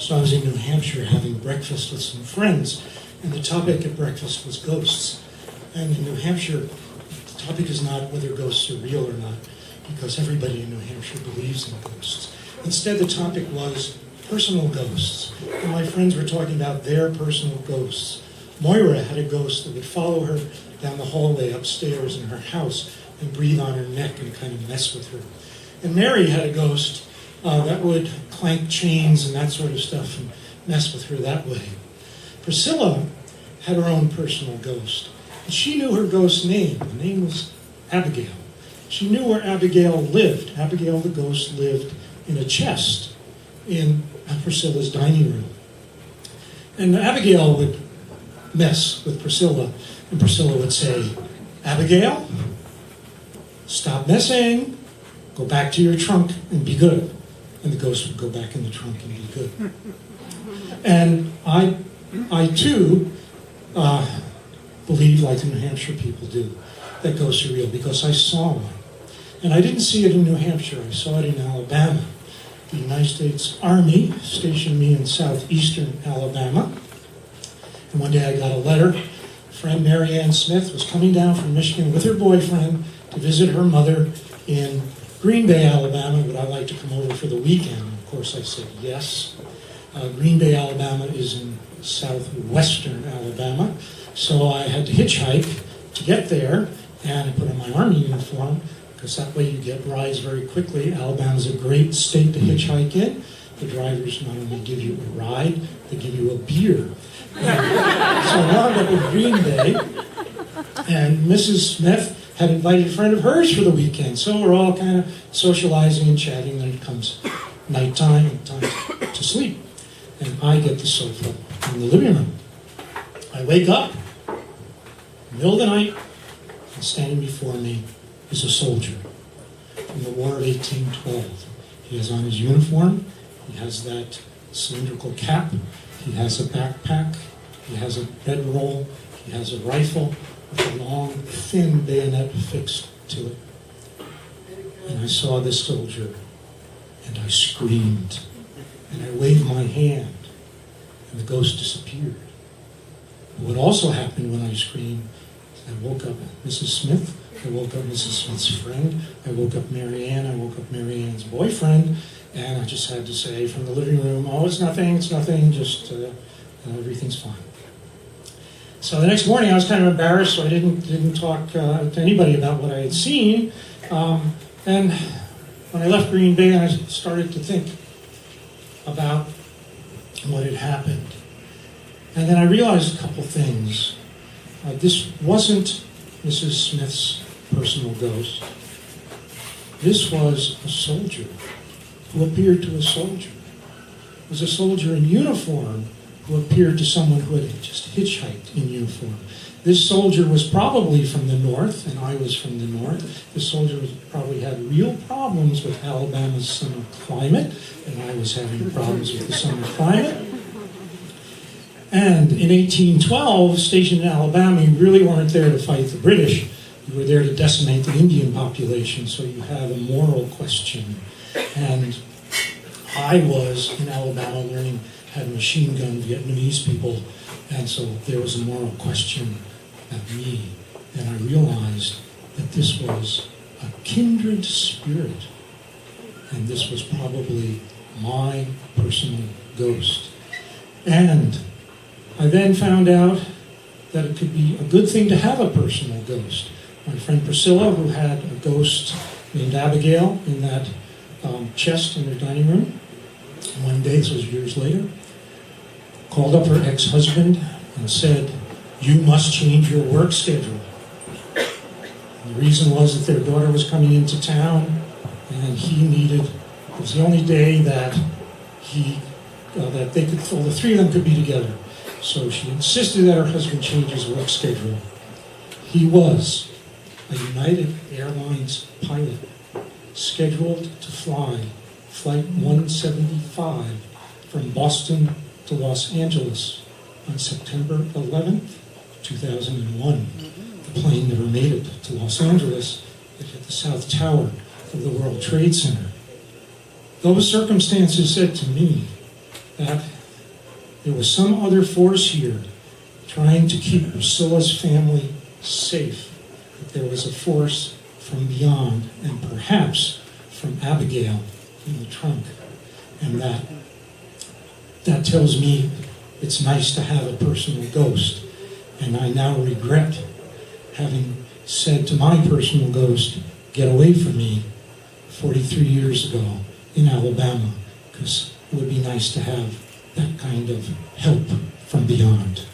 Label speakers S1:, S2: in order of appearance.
S1: So I was in New Hampshire having breakfast with some friends, and the topic at breakfast was ghosts. And in New Hampshire, the topic is not whether ghosts are real or not, because everybody in New Hampshire believes in ghosts. Instead, the topic was personal ghosts. And my friends were talking about their personal ghosts. Moira had a ghost that would follow her down the hallway upstairs in her house and breathe on her neck and kind of mess with her. And Mary had a ghost that would clank chains and that sort of stuff and mess with her that way. Priscilla had her own personal ghost. And she knew her ghost's name. The name was Abigail. She knew where Abigail lived. Abigail the ghost lived in a chest in Priscilla's dining room. And Abigail would mess with Priscilla, and Priscilla would say, "Abigail, stop messing. Go back to your trunk and be good." And the ghost would go back in the trunk and be good. And I too, believe, like the New Hampshire people do, that ghosts are real, because I saw one. And I didn't see it in New Hampshire, I saw it in Alabama. The United States Army stationed me in southeastern Alabama. And one day I got a letter. Friend Mary Ann Smith was coming down from Michigan with her boyfriend to visit her mother in Green Bay, Alabama. Would I like to come over for the weekend? And of course I said yes. Green Bay, Alabama is in southwestern Alabama. So I had to hitchhike to get there, and I put on my Army uniform, because that way you get rides very quickly. Alabama's a great state to hitchhike in. The drivers not only give you a ride, they give you a beer. So I wound up in Green Bay, and Mrs. Smith had invited a friend of hers for the weekend. So we're all kind of socializing and chatting. Then it comes nighttime and time to sleep. And I get the sofa in the living room. I wake up, middle of the night, and standing before me is a soldier from the War of 1812. He has on his uniform, he has that cylindrical cap, he has a backpack, he has a bedroll, he has a rifle with a long, thin bayonet fixed to it. And I saw this soldier, and I screamed, and I waved my hand, and the ghost disappeared. But what also happened when I screamed, I woke up Mrs. Smith, I woke up Mrs. Smith's friend, I woke up Mary Ann, I woke up Mary Ann's boyfriend, and I just had to say from the living room, "Oh, it's nothing, just everything's fine." So the next morning I was kind of embarrassed, so I didn't talk to anybody about what I had seen. And when I left Green Bay, I started to think about what had happened. And then I realized a couple things. This wasn't Mrs. Smith's personal ghost. This was a soldier who appeared to a soldier. It was a soldier in uniform who appeared to someone who had just hitchhiked in uniform. This soldier was probably from the north, and I was from the north. This soldier probably had real problems with Alabama's summer climate, and I was having problems with the summer climate. And in 1812, stationed in Alabama, you really weren't there to fight the British. You were there to decimate the Indian population, so you have a moral question. And I was in Alabama learning how to machine gun Vietnamese people, and so there was a moral question about me. And I realized that this was a kindred spirit, and this was probably my personal ghost. And I then found out that it could be a good thing to have a personal ghost. My friend Priscilla, who had a ghost named Abigail in that chest in her dining room, one day, this was years later, called up her ex-husband and said, "You must change your work schedule." And the reason was that their daughter was coming into town, and it was the only day that that they could, all the three of them could be together. So she insisted that her husband change his work schedule. He was a United Airlines pilot, scheduled to fly Flight 175 from Boston to Los Angeles on September 11th, 2001. The plane never made it to Los Angeles. It hit the South Tower of the World Trade Center. Those circumstances said to me that there was some other force here trying to keep Priscilla's family safe. That there was a force from beyond, and perhaps from Abigail in the trunk. And that tells me it's nice to have a personal ghost. And I now regret having said to my personal ghost, get away from me, 43 years ago in Alabama, because it would be nice to have that kind of help from beyond.